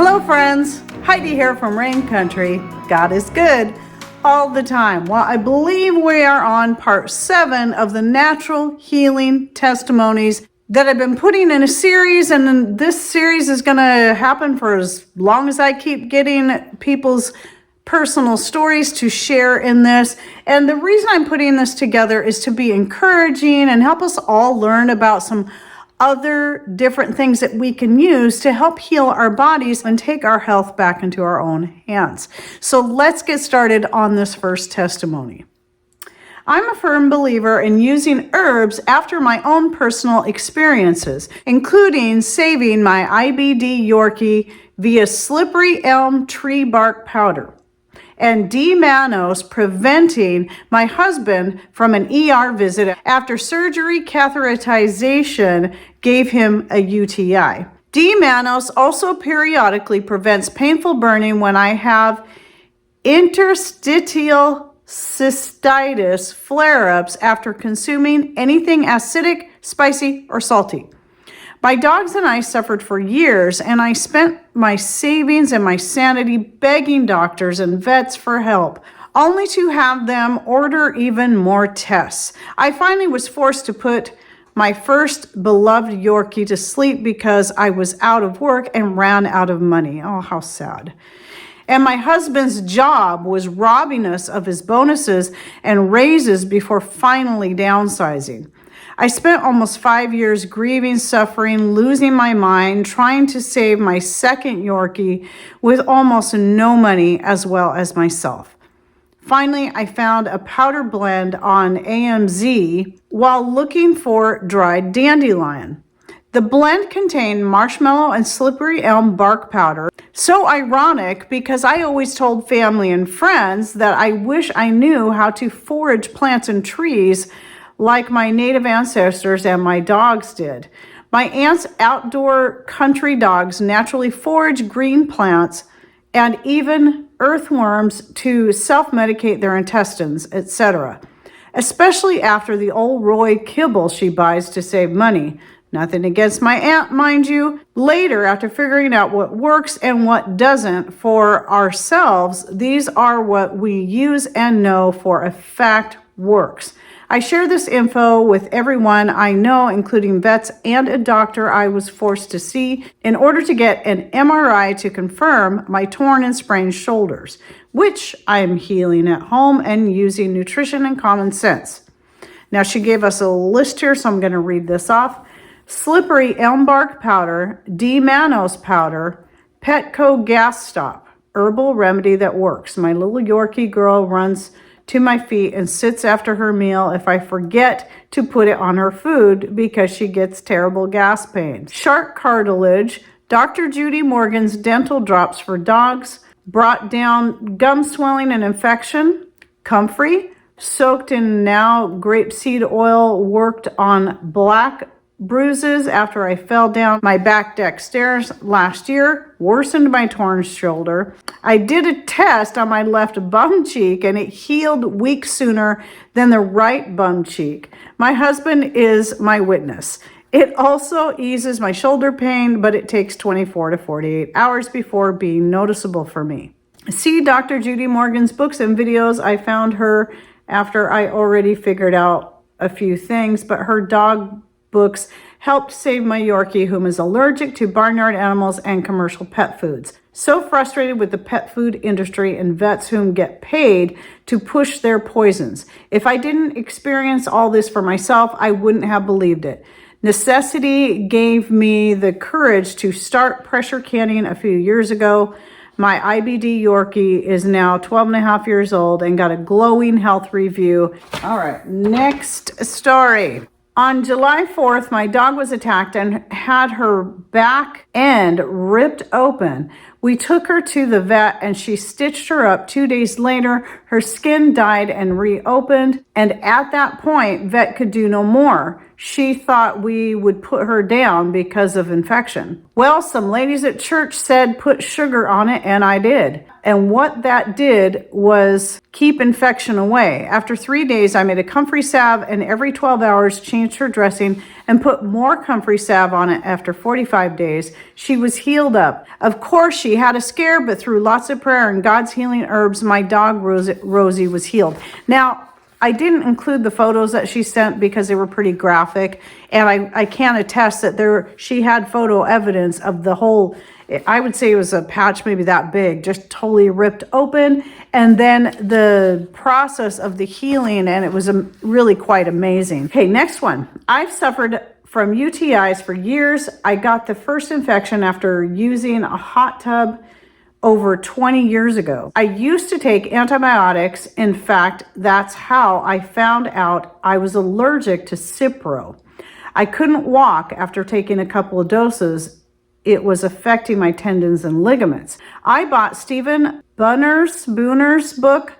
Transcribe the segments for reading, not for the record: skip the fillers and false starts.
Hello friends, Heidi here from Rain Country. God is good all the time. Well, I believe we are on part 7 of the natural healing testimonies that I've been putting in a series, and this series is going to happen for as long as I keep getting people's personal stories to share in this. And the reason I'm putting this together is to be encouraging and help us all learn about some other different things that we can use to help heal our bodies and take our health back into our own hands. So let's get started on this first testimony. I'm a firm believer in using herbs after my own personal experiences, including saving my IBD Yorkie via slippery elm tree bark powder, and D-mannose preventing my husband from an ER visit after surgery catheterization gave him a UTI. D-mannose also periodically prevents painful burning when I have interstitial cystitis flare-ups after consuming anything acidic, spicy, or salty. My dogs and I suffered for years, and I spent my savings and my sanity begging doctors and vets for help, only to have them order even more tests. I finally was forced to put my first beloved Yorkie to sleep because I was out of work and ran out of money. Oh, how sad. And my husband's job was robbing us of his bonuses and raises before finally downsizing. I spent almost 5 years grieving, suffering, losing my mind, trying to save my second Yorkie with almost no money as well as myself. Finally, I found a powder blend on AMZ while looking for dried dandelion. The blend contained marshmallow and slippery elm bark powder. So ironic, because I always told family and friends that I wish I knew how to forage plants and trees like my native ancestors and my dogs did. My aunt's outdoor country dogs naturally forage green plants and even earthworms to self-medicate their intestines, etc., especially after the old Roy kibble she buys to save money. Nothing against my aunt, mind you. Later, after figuring out what works and what doesn't for ourselves, these are what we use and know for a fact works. I share this info with everyone I know, including vets and a doctor I was forced to see in order to get an MRI to confirm my torn and sprained shoulders, which I am healing at home and using nutrition and common sense. Now, she gave us a list here, so I'm going to read this off. Slippery elm bark powder, D-mannose powder, Petco gas stop, herbal remedy that works. My little Yorkie girl runs to my feet and sits after her meal if I forget to put it on her food because she gets terrible gas pains. Shark cartilage, Dr. Judy Morgan's dental drops for dogs, brought down gum swelling and infection. Comfrey, soaked in now grapeseed oil, worked on black bruises after I fell down my back deck stairs last year, worsened my torn shoulder. I did a test on my left bum cheek and it healed weeks sooner than the right bum cheek. My husband is my witness. It also eases my shoulder pain, but it takes 24 to 48 hours before being noticeable for me. See Dr. Judy Morgan's books and videos. I found her after I already figured out a few things, but her dog books helped save my Yorkie, whom is allergic to barnyard animals and commercial pet foods. So frustrated with the pet food industry and vets whom get paid to push their poisons. If I didn't experience all this for myself, I wouldn't have believed it. Necessity gave me the courage to start pressure canning a few years ago. My IBD Yorkie is now 12 and a half years old and got a glowing health review. All right, next story. On July 4th, my dog was attacked and had her back end ripped open. We took her to the vet and she stitched her up. 2 days later, her skin died and reopened. And at that point, vet could do no more. She thought we would put her down because of infection. Well, some ladies at church said put sugar on it, and I did. And what that did was keep infection away. After 3 days, I made a comfrey salve and every 12 hours changed her dressing and put more comfrey salve on it. After 45 days, she was healed up. Of course, she she had a scare, but through lots of prayer and God's healing herbs, my dog Rosie was healed. Now, I didn't include the photos that she sent because they were pretty graphic, and I can attest that she had photo evidence of the whole, I would say it was a patch maybe that big, just totally ripped open, and then the process of the healing, and it was really quite amazing. Okay, next one. I've suffered from UTIs for years. I got the first infection after using a hot tub over 20 years ago. I used to take antibiotics. In fact, that's how I found out I was allergic to Cipro. I couldn't walk after taking a couple of doses. It was affecting my tendons and ligaments. I bought Stephen Booner's book,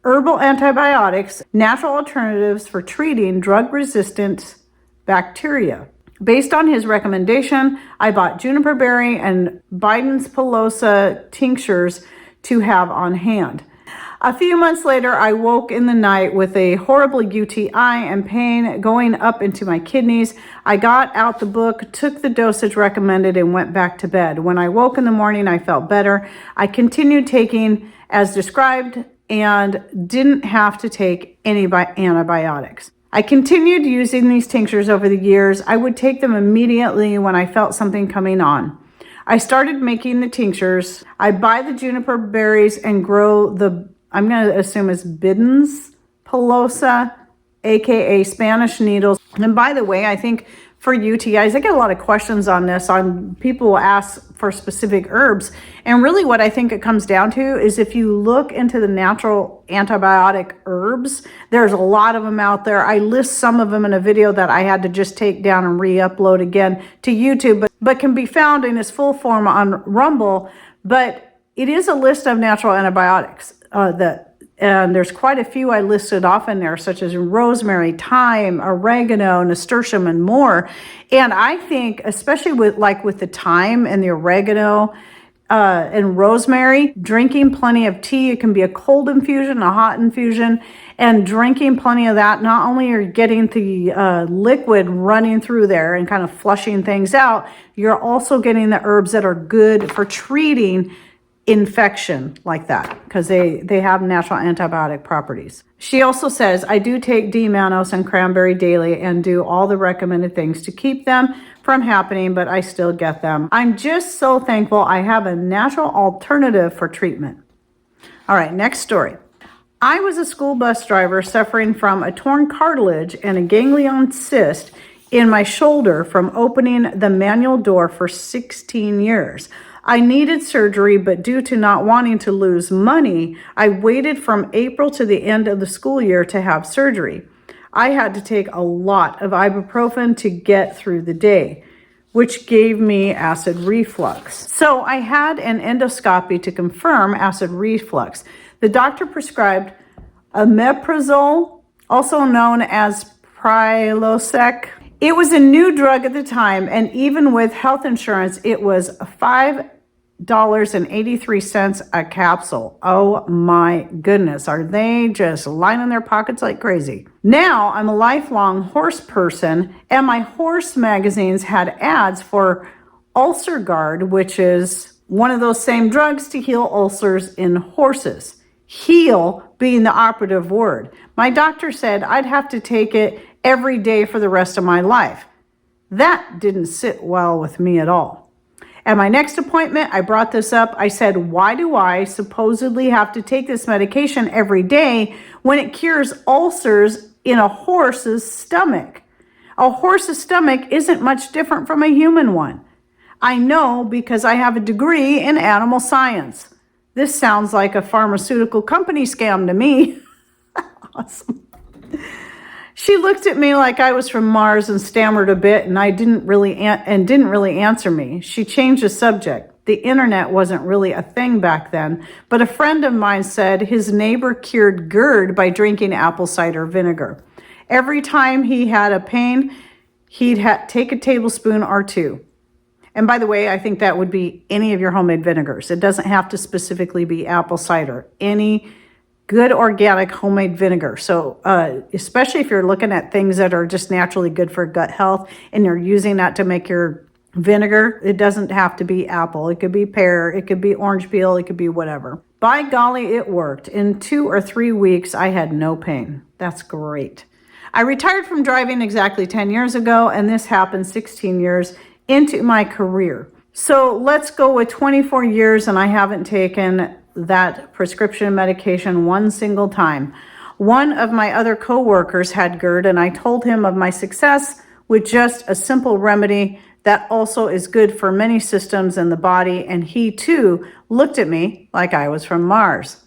Herbal Antibiotics, Natural Alternatives for Treating Drug-Resistant Bacteria. Based on his recommendation, I bought juniper berry and Biden's pilosa tinctures to have on hand. A few months later, I woke in the night with a horrible UTI and pain going up into my kidneys. I got out the book, took the dosage recommended, and went back to bed. When I woke in the morning, I felt better. I continued taking as described and didn't have to take any antibiotics. I continued using these tinctures over the years. I would take them immediately when I felt something coming on. I started making the tinctures. I buy the juniper berries and grow the, I'm going to assume it's Biden's pilosa, aka Spanish needles. And by the way, I think for UTIs, I get a lot of questions on this. People will ask for specific herbs. And really what I think it comes down to is if you look into the natural antibiotic herbs, there's a lot of them out there. I list some of them in a video that I had to just take down and re-upload again to YouTube, but can be found in its full form on Rumble. But it is a list of natural antibiotics and there's quite a few I listed off in there, such as rosemary, thyme, oregano, nasturtium, and more. And I think, especially with the thyme and the oregano and rosemary, drinking plenty of tea, it can be a cold infusion, a hot infusion, and drinking plenty of that, not only are you getting the liquid running through there and kind of flushing things out, you're also getting the herbs that are good for treating infection like that, because they have natural antibiotic properties. She also says, I do take D-mannose and cranberry daily and do all the recommended things to keep them from happening, but I still get them. I'm just so thankful I have a natural alternative for treatment. All right, next story. I was a school bus driver suffering from a torn cartilage and a ganglion cyst in my shoulder from opening the manual door for 16 years. I needed surgery, but due to not wanting to lose money, I waited from April to the end of the school year to have surgery. I had to take a lot of ibuprofen to get through the day, which gave me acid reflux. So I had an endoscopy to confirm acid reflux. The doctor prescribed omeprazole, also known as Prilosec. It was a new drug at the time, and even with health insurance, it was $5.83 a capsule. Oh my goodness, are they just lining their pockets like crazy? Now I'm a lifelong horse person, and my horse magazines had ads for Ulcer Guard, which is one of those same drugs to heal ulcers in horses. Heal being the operative word. My doctor said I'd have to take it every day for the rest of my life. That didn't sit well with me at all. At my next appointment, I brought this up. I said, why do I supposedly have to take this medication every day when it cures ulcers in a horse's stomach? A horse's stomach isn't much different from a human one. I know because I have a degree in animal science. This sounds like a pharmaceutical company scam to me. Awesome. She looked at me like I was from Mars and stammered a bit, and didn't really answer me. She changed the subject. The internet wasn't really a thing back then, but a friend of mine said his neighbor cured GERD by drinking apple cider vinegar. Every time he had a pain, he'd take a tablespoon or two. And by the way, I think that would be any of your homemade vinegars. It doesn't have to specifically be apple cider. Any good organic homemade vinegar. So especially if you're looking at things that are just naturally good for gut health and you're using that to make your Vinegar, it doesn't have to be apple. It could be pear, it could be orange peel, it could be whatever. By golly, it worked. In 2 or 3 weeks, I had no pain. That's great. I retired from driving exactly 10 years ago, and this happened 16 years into my career. So let's go with 24 years, and I haven't taken that prescription medication one single time. One of my other coworkers had GERD, and I told him of my success with just a simple remedy that also is good for many systems in the body, and he too looked at me like I was from Mars.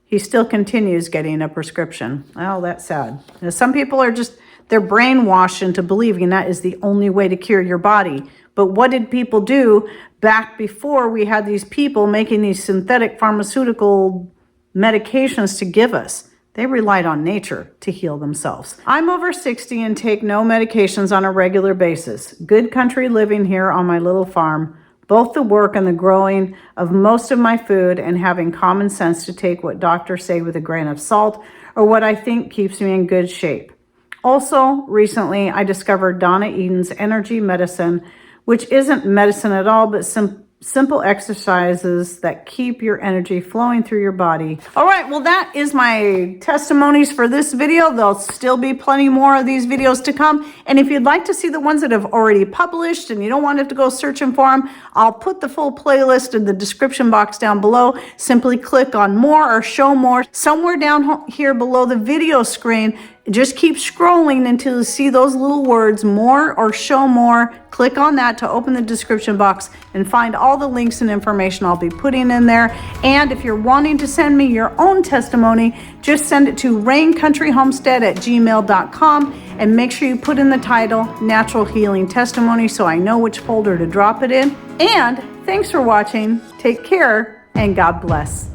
He still continues getting a prescription. Oh, that's sad. Now, some people are just, they're brainwashed into believing that is the only way to cure your body. But what did people do back before we had these people making these synthetic pharmaceutical medications to give us? They relied on nature to heal themselves. I'm over 60 and take no medications on a regular basis. Good country living here on my little farm. Both the work and the growing of most of my food and having common sense to take what doctors say with a grain of salt or what I think keeps me in good shape. Also, recently I discovered Donna Eden's energy medicine, which isn't medicine at all, but simple exercises that keep your energy flowing through your body. All right, well, that is my testimonies for this video. There'll still be plenty more of these videos to come. And if you'd like to see the ones that have already published and you don't want to have to go searching for them, I'll put the full playlist in the description box down below. Simply click on more or show more. Somewhere down here below the video screen, just keep scrolling until you see those little words, more or show more. Click on that to open the description box and find all the links and information I'll be putting in there. And if you're wanting to send me your own testimony, just send it to raincountryhomestead@gmail.com and make sure you put in the title, Natural Healing Testimony, so I know which folder to drop it in. And thanks for watching. Take care and God bless.